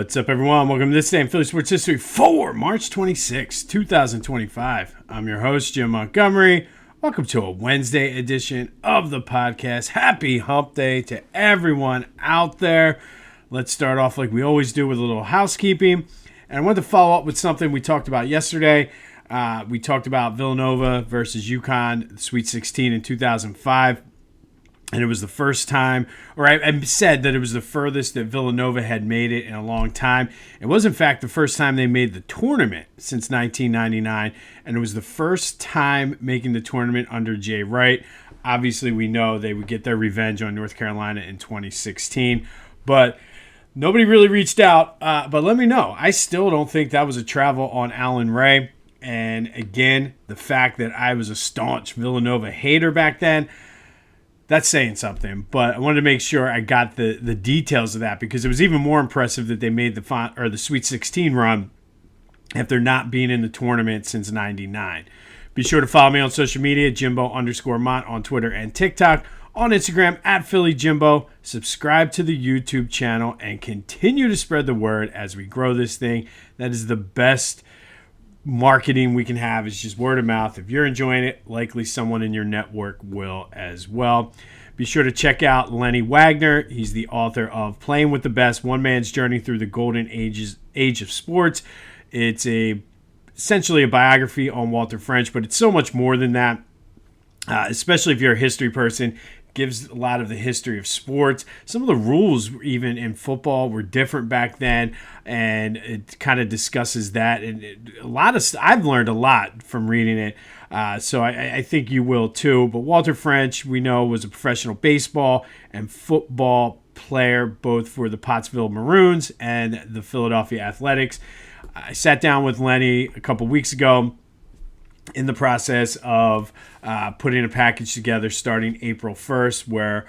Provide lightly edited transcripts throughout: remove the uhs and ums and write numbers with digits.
What's up, everyone? Welcome to This Day in Philly Sports History for March 26, 2025. I'm your host, Jim Montgomery. Welcome to a Wednesday edition of the podcast. Happy Humpday to everyone out there. Let's start off like we always do with a little housekeeping. And I wanted to follow up with something we talked about yesterday. We talked about Villanova versus UConn, the Sweet 16 in 2005. And it was the first time, or I said that it was the furthest that Villanova had made it in a long time. It was, in fact, the first time they made the tournament since 1999. And it was the first time making the tournament under Jay Wright. Obviously, we know they would get their revenge on North Carolina in 2016. But nobody really reached out. But let me know. I still don't think that was a travel on Allen Ray. And again, the fact that I was a staunch Villanova hater back then, that's saying something, but I wanted to make sure I got the details of that because it was even more impressive that they made the Sweet 16 run after not being in the tournament since '99. Be sure to follow me on social media, Jimbo_Mont on Twitter and TikTok, on Instagram @PhillyJimbo. Subscribe to the YouTube channel and continue to spread the word as we grow this thing. That is the best marketing we can have, is just word of mouth. If you're enjoying it, likely someone in your network will as well. Be sure to check out Lenny Wagner. He's the author of Playing with the Best, One Man's Journey Through the Golden Age of Sports. It's essentially a biography on Walter French, but it's so much more than that, especially if you're a history person. Gives a lot of the history of sports. Some of the rules, even in football, were different back then, and it kind of discusses that. And I've learned a lot from reading it, so I think you will too. But Walter French, we know, was a professional baseball and football player, both for the Pottsville Maroons and the Philadelphia Athletics. I sat down with Lenny a couple weeks ago, in the process of putting a package together starting April 1st, where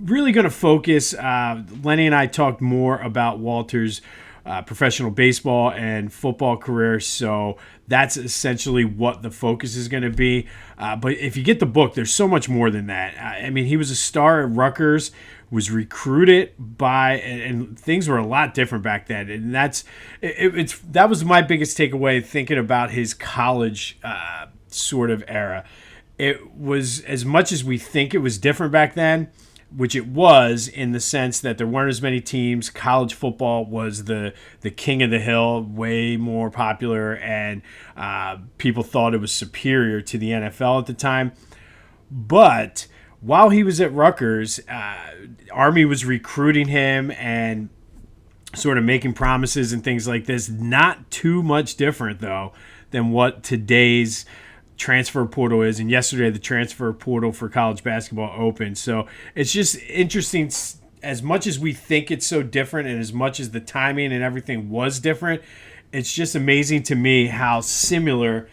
really going to focus. Lenny and I talked more about Walter's professional baseball and football career, so that's essentially what the focus is going to be. But if you get the book, there's so much more than that. I mean, he was a star at Rutgers, was recruited by, and things were a lot different back then. And that was my biggest takeaway thinking about his college sort of era. It was, as much as we think it was different back then, which it was, in the sense that there weren't as many teams. College football was the king of the hill, way more popular, and people thought it was superior to the NFL at the time. But while he was at Rutgers, Army was recruiting him and sort of making promises and things like this. Not too much different, though, than what today's transfer portal is. And yesterday, the transfer portal for college basketball opened. So it's just interesting. As much as we think it's so different, and as much as the timing and everything was different, it's just amazing to me how similar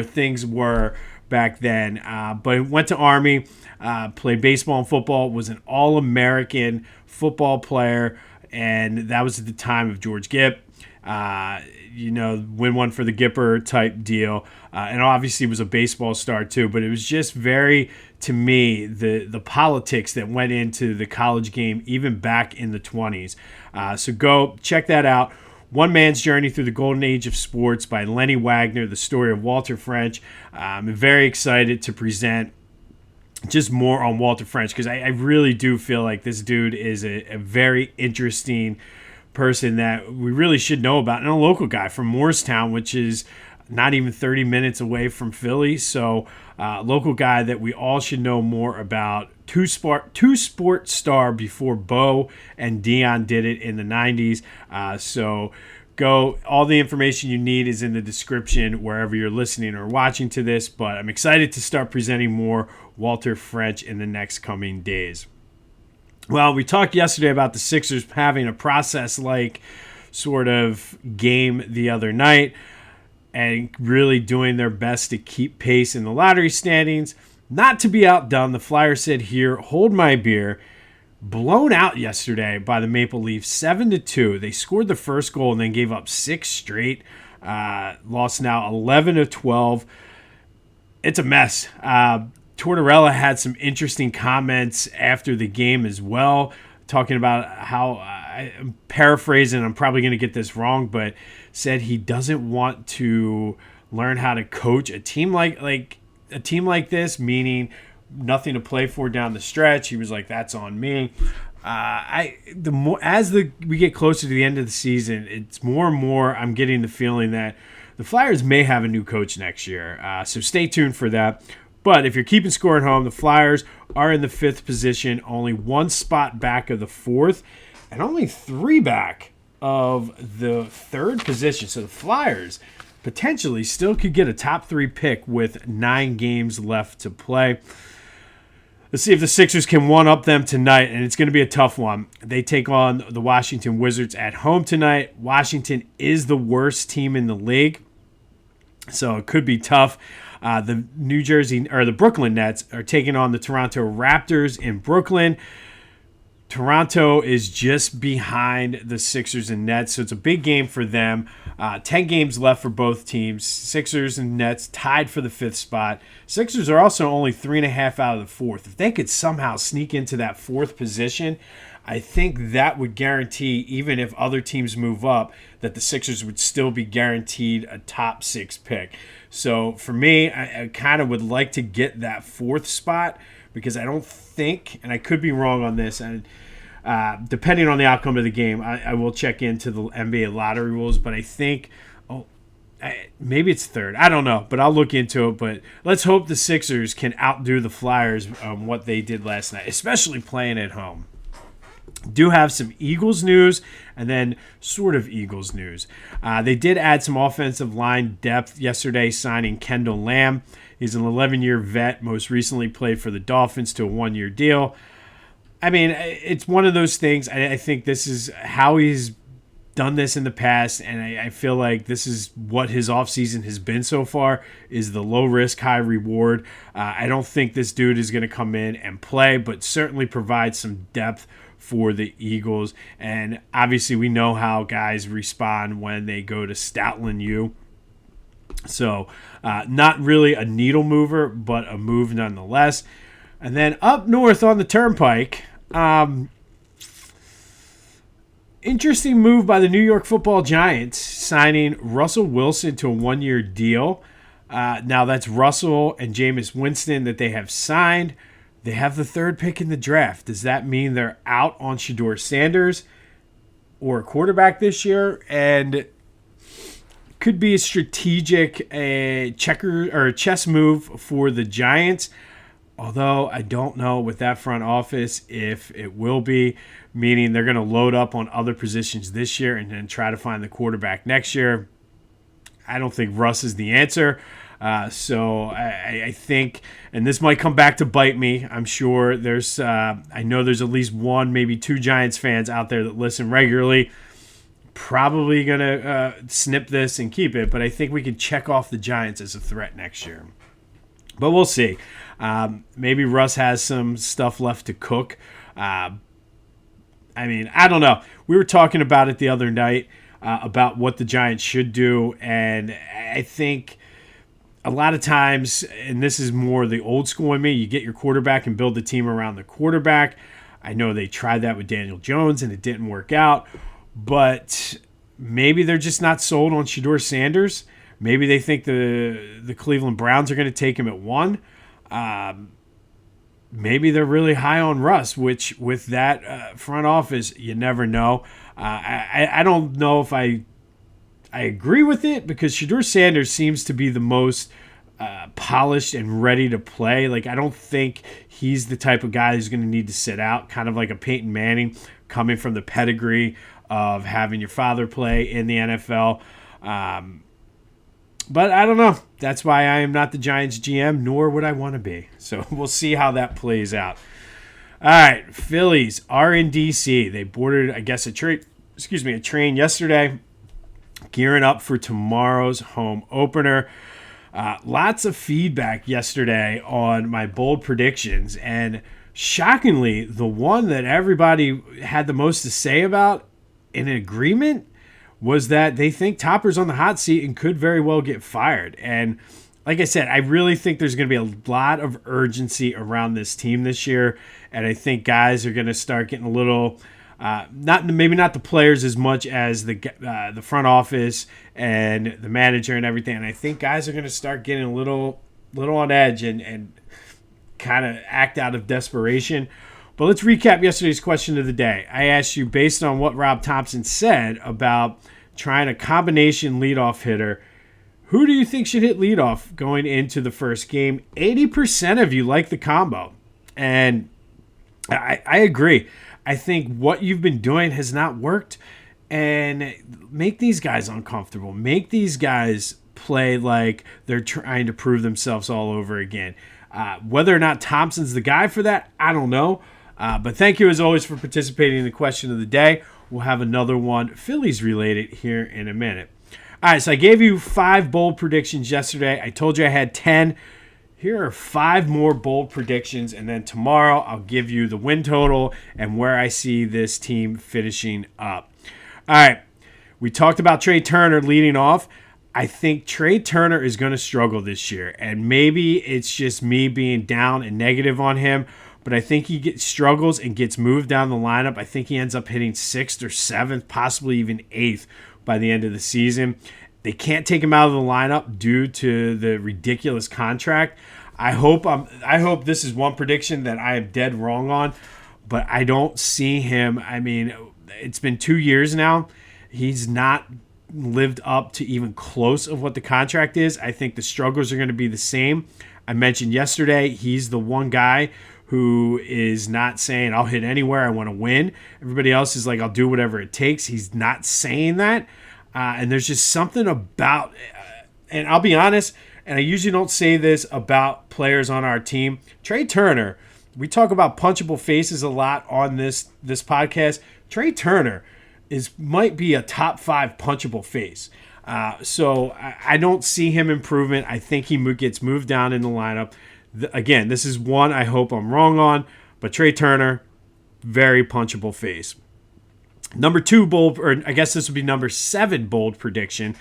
things were back then. But went to Army, played baseball and football, was an All-American football player, and that was at the time of George Gipp. Win one for the Gipper type deal. And obviously was a baseball star too, but it was just very, to me, the politics that went into the college game even back in the 20s. So go check that out. One Man's Journey Through the Golden Age of Sports by Lenny Wagner, the story of Walter French. I'm very excited to present just more on Walter French, because I really do feel like this dude is a very interesting person that we really should know about, and a local guy from Morristown, which is not even 30 minutes away from Philly. So local guy that we all should know more about. Two sport star before Bo and Dion did it in the 90s. So go. All the information you need is in the description wherever you're listening or watching to this. But I'm excited to start presenting more Walter French in the next coming days. Well, we talked yesterday about the Sixers having a process-like sort of game the other night and really doing their best to keep pace in the lottery standings. Not to be outdone, the Flyers said here, hold my beer. Blown out yesterday by the Maple Leafs, 7-2. They scored the first goal and then gave up 6 straight. Lost now 11 of 12. It's a mess. Tortorella had some interesting comments after the game as well, talking about how I'm paraphrasing, I'm probably going to get this wrong, but said he doesn't want to learn how to coach a team like a team like this, meaning nothing to play for down the stretch. He was like, "That's on me." We get closer to the end of the season, it's more and more I'm getting the feeling that the Flyers may have a new coach next year. So stay tuned for that. But if you're keeping score at home, the Flyers are in the 5th position, only 1 spot back of the 4th, and only 3 back of the 3rd position. So the Flyers potentially still could get a top 3 pick with 9 games left to play. Let's see if the Sixers can one-up them tonight, and it's going to be a tough one. They take on the Washington Wizards at home tonight. Washington is the worst team in the league, so it could be tough. The Brooklyn Nets are taking on the Toronto Raptors in Brooklyn. Toronto is just behind the Sixers and Nets, so it's a big game for them. 10 games left for both teams. Sixers and Nets tied for the 5th spot. Sixers are also only 3.5 out of the 4th. If they could somehow sneak into that 4th position, I think that would guarantee, even if other teams move up, that the Sixers would still be guaranteed a top 6 pick. So for me, I kind of would like to get that 4th spot, because I don't think, and I could be wrong on this, and depending on the outcome of the game, I will check into the NBA lottery rules, but I think, maybe it's 3rd. I don't know, but I'll look into it. But let's hope the Sixers can outdo the Flyers on what they did last night, especially playing at home. Do have some Eagles news and then sort of Eagles news. They did add some offensive line depth yesterday, signing Kendall Lamb. He's an 11-year vet, most recently played for the Dolphins to a 1-year deal. I mean, it's one of those things. I think this is how he's done this in the past, and I feel like this is what his offseason has been so far, is the low-risk, high-reward. I don't think this dude is going to come in and play, but certainly provide some depth for the Eagles. And obviously we know how guys respond when they go to Stoutland U. So not really a needle mover, but a move nonetheless. And then up north on the Turnpike, interesting move by the New York Football Giants, signing Russell Wilson to a 1-year deal. Now that's Russell and Jameis Winston that they have signed. They have the 3rd pick in the draft. Does that mean they're out on Shedeur Sanders or a quarterback this year? And could be a strategic checker or a chess move for the Giants. Although I don't know with that front office if it will be, meaning they're going to load up on other positions this year and then try to find the quarterback next year. I don't think Russ is the answer. So I think, and this might come back to bite me. I'm sure I know there's at least 1, maybe 2 Giants fans out there that listen regularly. Probably going to snip this and keep it, but I think we can check off the Giants as a threat next year. But we'll see. Maybe Russ has some stuff left to cook. I mean, I don't know. We were talking about it the other night, about what the Giants should do, and I think a lot of times, and this is more the old school in me, you get your quarterback and build the team around the quarterback. I know they tried that with Daniel Jones, and it didn't work out. But maybe they're just not sold on Shedeur Sanders. Maybe they think the Cleveland Browns are going to take him at 1. Maybe they're really high on Russ, which with that front office, you never know. I don't know if I agree with it, because Shedeur Sanders seems to be the most polished and ready to play. Like, I don't think he's the type of guy who's going to need to sit out, kind of like a Peyton Manning, coming from the pedigree of having your father play in the NFL. But I don't know. That's why I am not the Giants GM, nor would I want to be. So we'll see how that plays out. All right, Phillies are in D.C. They boarded, I guess, a train yesterday, gearing up for tomorrow's home opener. Lots of feedback yesterday on my bold predictions, and shockingly, the one that everybody had the most to say about in agreement was that they think Topper's on the hot seat and could very well get fired. And like I said, I really think there's going to be a lot of urgency around this team this year, and I think guys are going to start getting a little Maybe not the players as much as the front office and the manager and everything. And I think guys are going to start getting a little on edge and kind of act out of desperation. But let's recap yesterday's question of the day. I asked you, based on what Rob Thompson said about trying a combination leadoff hitter, who do you think should hit leadoff going into the first game? 80% of you like the combo. And I agree. I think what you've been doing has not worked. And make these guys uncomfortable. Make these guys play like they're trying to prove themselves all over again. Whether or not Thompson's the guy for that, I don't know. But thank you, as always, for participating in the question of the day. We'll have another one Phillies related here in a minute. All right, so I gave you 5 bold predictions yesterday. I told you I had 10. Here are 5 more bold predictions, and then tomorrow I'll give you the win total and where I see this team finishing up. All right, we talked about Trey Turner leading off. I think Trey Turner is going to struggle this year, and maybe it's just me being down and negative on him, but I think he struggles and gets moved down the lineup. I think he ends up hitting 6th or 7th, possibly even 8th by the end of the season. They can't take him out of the lineup due to the ridiculous contract. I hope this is one prediction that I am dead wrong on, but I don't see him. I mean, it's been 2 years now. He's not lived up to even close of what the contract is. I think the struggles are going to be the same. I mentioned yesterday he's the one guy who is not saying, I'll hit anywhere, I want to win. Everybody else is like, I'll do whatever it takes. He's not saying that. And there's just something about, and I'll be honest, and I usually don't say this about players on our team. Trey Turner, we talk about punchable faces a lot on this podcast. Trey Turner might be a top 5 punchable face. So I don't see him improvement. I think he gets moved down in the lineup. Again, this is one I hope I'm wrong on, but Trey Turner, very punchable face. Number 2 bold, or I guess this would be number 7 bold prediction,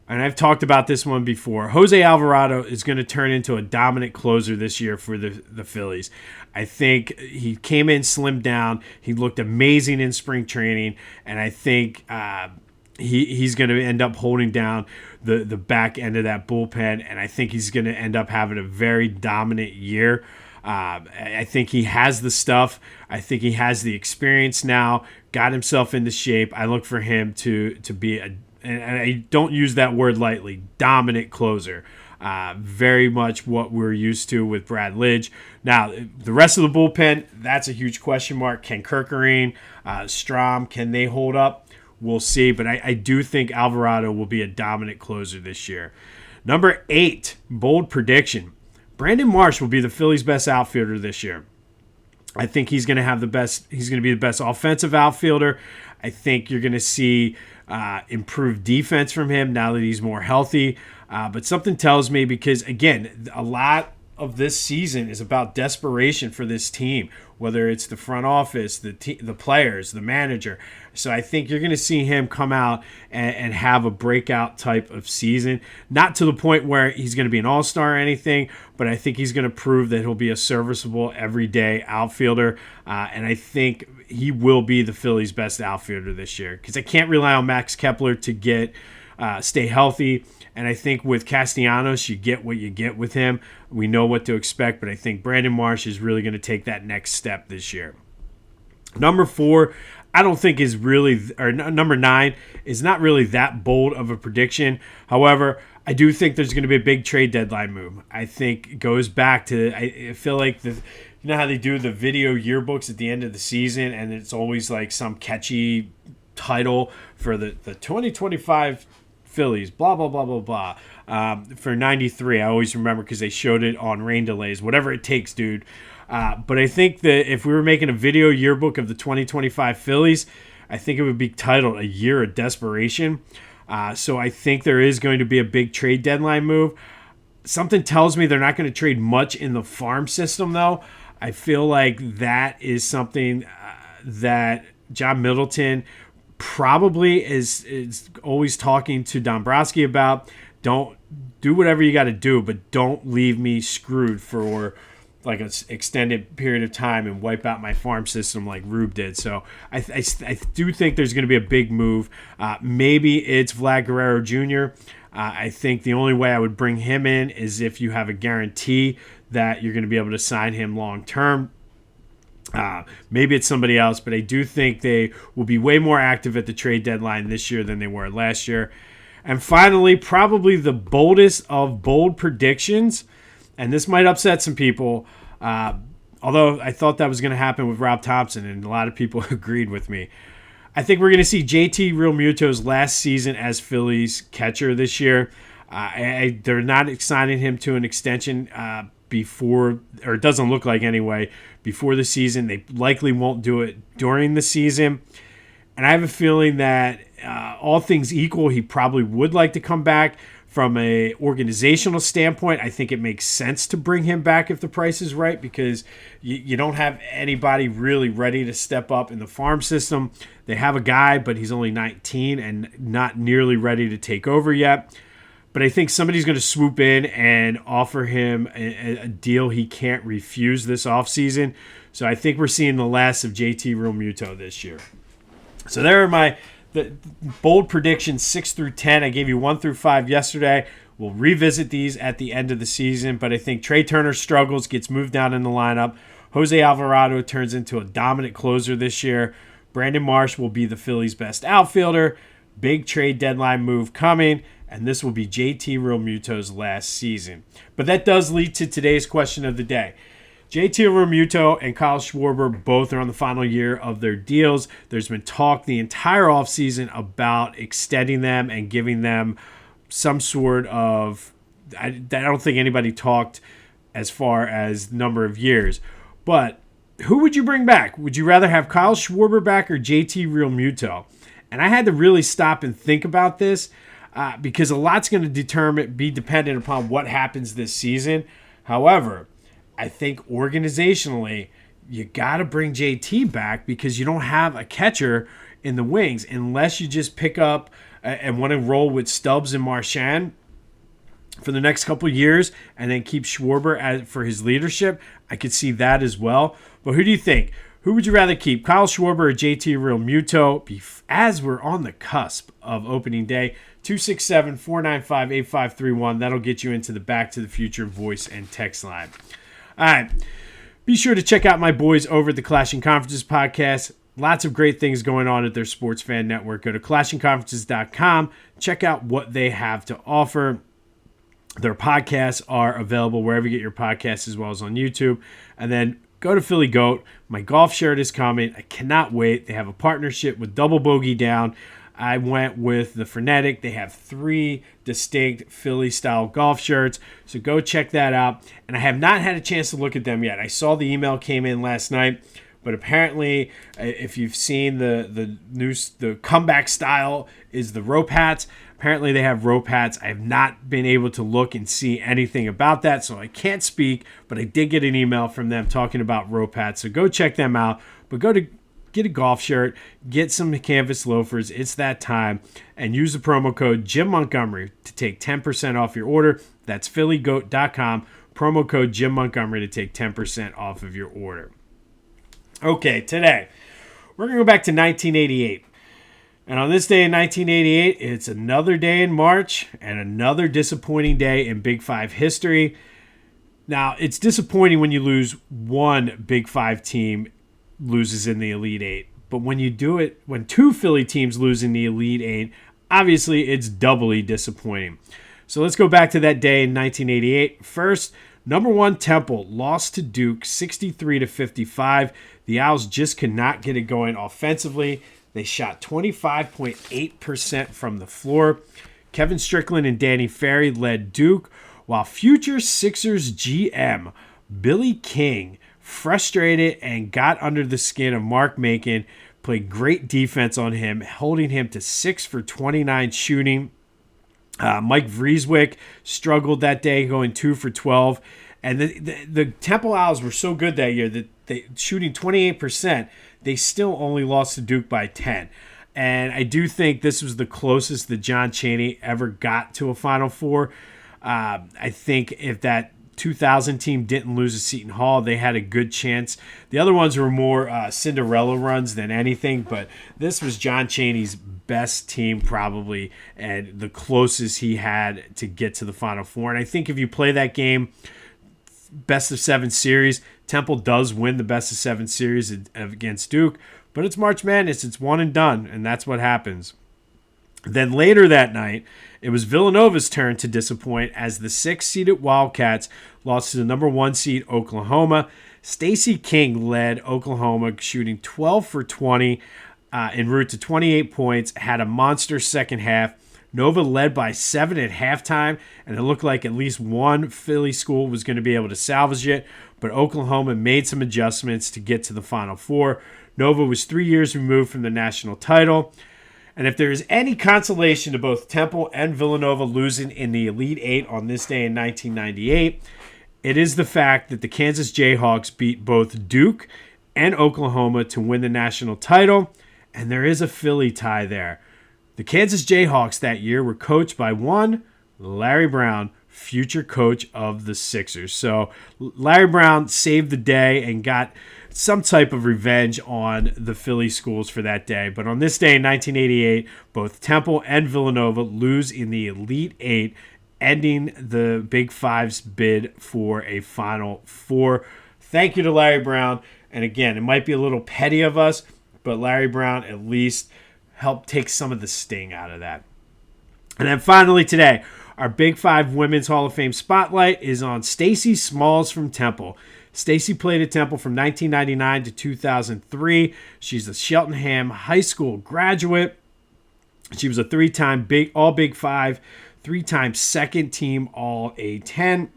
and I've talked about this one before. Jose Alvarado is going to turn into a dominant closer this year for the Phillies. I think he came in slimmed down. He looked amazing in spring training, and I think he's going to end up holding down the back end of that bullpen, and I think he's going to end up having a very dominant year. I think he has the stuff. I think he has the experience now, got himself into shape. I look for him to be and I don't use that word lightly, dominant closer. Very much what we're used to with Brad Lidge. Now, the rest of the bullpen, that's a huge question mark. Can Kerkering, Strom, can they hold up? We'll see, but I do think Alvarado will be a dominant closer this year. Number 8, bold prediction. Brandon Marsh will be the Phillies' best outfielder this year. I think he's going to be the best offensive outfielder. I think you're going to see improved defense from him now that he's more healthy. But something tells me, because, again, a lot of this season is about desperation for this team, whether it's the front office, the players, the manager. So I think you're going to see him come out and have a breakout type of season. Not to the point where he's going to be an all-star or anything, but I think he's going to prove that he'll be a serviceable, everyday outfielder. And I think he will be the Phillies' best outfielder this year, because I can't rely on Max Kepler to stay healthy. And I think with Castellanos, you get what you get with him. We know what to expect, but I think Brandon Marsh is really going to take that next step this year. Number 4, I don't think is really, or number 9 is not really that bold of a prediction. However, I do think there's going to be a big trade deadline move. I think it goes back to, I feel like you know how they do the video yearbooks at the end of the season, and it's always like some catchy title for the 2025 Phillies, blah, blah, blah, blah, blah. For 93, I always remember because they showed it on rain delays, whatever it takes, dude. But I think that if we were making a video yearbook of the 2025 Phillies, I think it would be titled A Year of Desperation. So I think there is going to be a big trade deadline move. Something tells me they're not going to trade much in the farm system, though. I feel like that is something that John Middleton probably is always talking to Dombrowski about. Don't do whatever you got to do, but don't leave me screwed for like an extended period of time and wipe out my farm system like Rube did. So I do think there's going to be a big move. Maybe it's Vlad Guerrero Jr. I think the only way I would bring him in is if you have a guarantee that you're going to be able to sign him long term. Maybe it's somebody else, but I do think they will be way more active at the trade deadline this year than they were last year. And finally, probably the boldest of bold predictions, and this might upset some people, although I thought that was going to happen with Rob Thompson, and a lot of people agreed with me. I think we're going to see JT Realmuto's last season as Phillies catcher this year. They're not signing him to an extension before, or it doesn't look like anyway, before the season. They likely won't do it during the season. And I have a feeling that all things equal, he probably would like to come back. From a organizational standpoint, I think it makes sense to bring him back if the price is right, because you don't have anybody really ready to step up in the farm system. They have a guy, but he's only 19 and not nearly ready to take over yet. But I think somebody's going to swoop in and offer him a deal he can't refuse this offseason. So I think we're seeing the last of JT Realmuto this year. So there are the bold predictions 6 through 10. I gave you 1 through 5 yesterday. We'll revisit these at the end of the season, but I think Trey Turner struggles, gets moved down in the lineup. Jose Alvarado turns into a dominant closer this year. Brandon Marsh will be the Phillies' best outfielder. Big trade deadline move coming, and this will be JT Realmuto's last season. But that does lead to today's question of the day. JT Realmuto and Kyle Schwarber both are on the final year of their deals. There's been talk the entire offseason about extending them and giving them some sort of, I don't think anybody talked as far as number of years. But who would you bring back? Would you rather have Kyle Schwarber back or JT Realmuto? And I had to really stop and think about this because a lot's going to be dependent upon what happens this season. However, I think organizationally, you got to bring JT back because you don't have a catcher in the wings unless you just pick up and want to roll with Stubbs and Marchand for the next couple of years and then keep Schwarber for his leadership. I could see that as well. But who do you think? Who would you rather keep, Kyle Schwarber or JT Realmuto? As we're on the cusp of opening day, 267-495-8531. That'll get you into the Back to the Future voice and text line. All right. Be sure to check out my boys over at the Clashing Conferences podcast. Lots of great things going on at their sports fan network. Go to clashingconferences.com. Check out what they have to offer. Their podcasts are available wherever you get your podcasts as well as on YouTube. And then go to Philly Goat. My golf shirt is coming. I cannot wait. They have a partnership with Double Bogey Down. I went with the Frenetic. They have 3 distinct Philly-style golf shirts, so go check that out. And I have not had a chance to look at them yet. I saw the email came in last night, but apparently, if you've seen the comeback style is the rope hats. Apparently, they have rope hats. I have not been able to look and see anything about that, so I can't speak, but I did get an email from them talking about rope hats, so go check them out. But get a golf shirt, get some canvas loafers. It's that time. And use the promo code Jim Montgomery to take 10% off your order. That's phillygoat.com. Promo code Jim Montgomery to take 10% off of your order. Okay, today we're going to go back to 1988. And on this day in 1988, it's another day in March and another disappointing day in Big Five history. Now, it's disappointing when you lose one Big Five team loses in the Elite Eight. But when you do it, when 2 Philly teams lose in the Elite Eight, obviously it's doubly disappointing. So let's go back to that day in 1988. First, number 1 Temple lost to Duke 63-55. The Owls just could not get it going offensively. They shot 25.8% from the floor. Kevin Strickland and Danny Ferry led Duke, while future Sixers GM Billy King, frustrated and got under the skin of Mark Macon, played great defense on him, holding him to 6 for 29 shooting. Mike Vrieswick struggled that day, going 2 for 12. And the Temple Owls were so good that year that they shooting 28%, they still only lost to Duke by 10. And I do think this was the closest that John Chaney ever got to a Final Four. I think if that 2000 team didn't lose a Seton Hall. They had a good chance. The other ones were more Cinderella runs than anything, but this was John Chaney's best team probably and the closest he had to get to the Final Four. And I think if you play that game, best of 7 series, Temple does win the best of 7 series against Duke, but it's March Madness. It's one and done, and that's what happens. Then later that night, it was Villanova's turn to disappoint as the 6th-seeded Wildcats lost to the number 1 seed Oklahoma. Stacey King led Oklahoma, shooting 12 for 20 en route to 28 points, had a monster second half. Nova led by 7 at halftime, and it looked like at least one Philly school was going to be able to salvage it, but Oklahoma made some adjustments to get to the Final Four. Nova was 3 years removed from the national title. And if there is any consolation to both Temple and Villanova losing in the Elite Eight on this day in 1998, it is the fact that the Kansas Jayhawks beat both Duke and Oklahoma to win the national title, and there is a Philly tie there. The Kansas Jayhawks that year were coached by one Larry Brown, future coach of the Sixers. So Larry Brown saved the day and got some type of revenge on the Philly schools for that day. But on this day in 1988, both Temple and Villanova lose in the Elite Eight, ending the Big Five's bid for a Final Four. Thank you to Larry Brown. And again, it might be a little petty of us, but Larry Brown at least helped take some of the sting out of that. And then finally today, our Big Five Women's Hall of Fame spotlight is on Stacey Smalls from Temple. Stacey played at Temple from 1999 to 2003. She's a Cheltenham High School graduate. She was a 3-time All Big Five, 3-time second team All A10.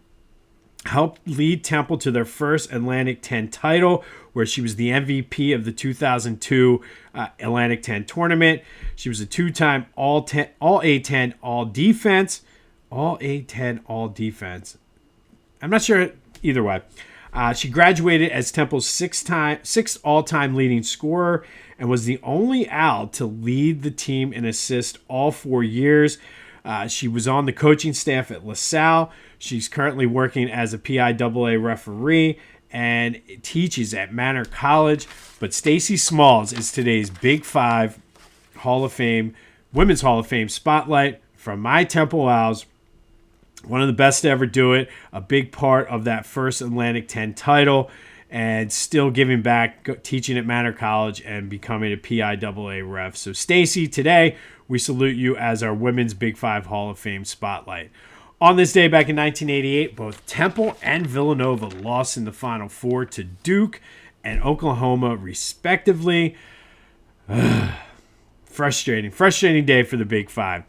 Helped lead Temple to their first Atlantic 10 title, where she was the MVP of the 2002 Atlantic 10 tournament. She was a 2-time All A10 All Defense. All A10 All Defense. I'm not sure either way. She graduated as Temple's sixth all-time leading scorer and was the only Al to lead the team in assists all 4 years. She was on the coaching staff at LaSalle. She's currently working as a PIAA referee and teaches at Manor College. But Stacey Smalls is today's Big Five Hall of Fame, Women's Hall of Fame spotlight from my Temple Owls. One of the best to ever do it, a big part of that first Atlantic 10 title, and still giving back, teaching at Manor College and becoming a PIAA ref. So Stacey, today we salute you as our Women's Big Five Hall of Fame spotlight. On this day back in 1988, both Temple and Villanova lost in the Final Four to Duke and Oklahoma, respectively. Frustrating day for the Big Five.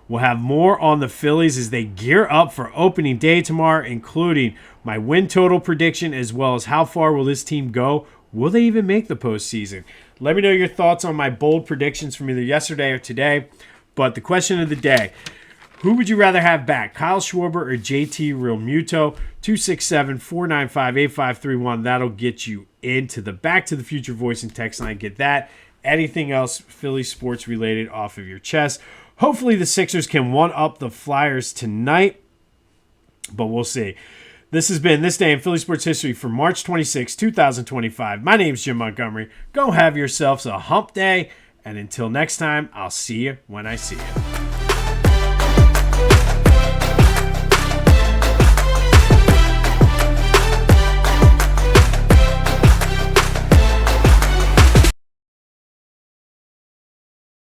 We'll have more on the Phillies as they gear up for opening day tomorrow, including my win total prediction as well as how far will this team go. Will they even make the postseason? Let me know your thoughts on my bold predictions from either yesterday or today. But the question of the day, who would you rather have back, Kyle Schwarber or JT Realmuto? 267-495-8531. That'll get you into the Back to the Future voice and text line. Get that. Anything else Philly sports related off of your chest. Hopefully the Sixers can one-up the Flyers tonight, but we'll see. This has been This Day in Philly Sports History for March 26, 2025. My name's Jim Montgomery. Go have yourselves a hump day, and until next time, I'll see you when I see you.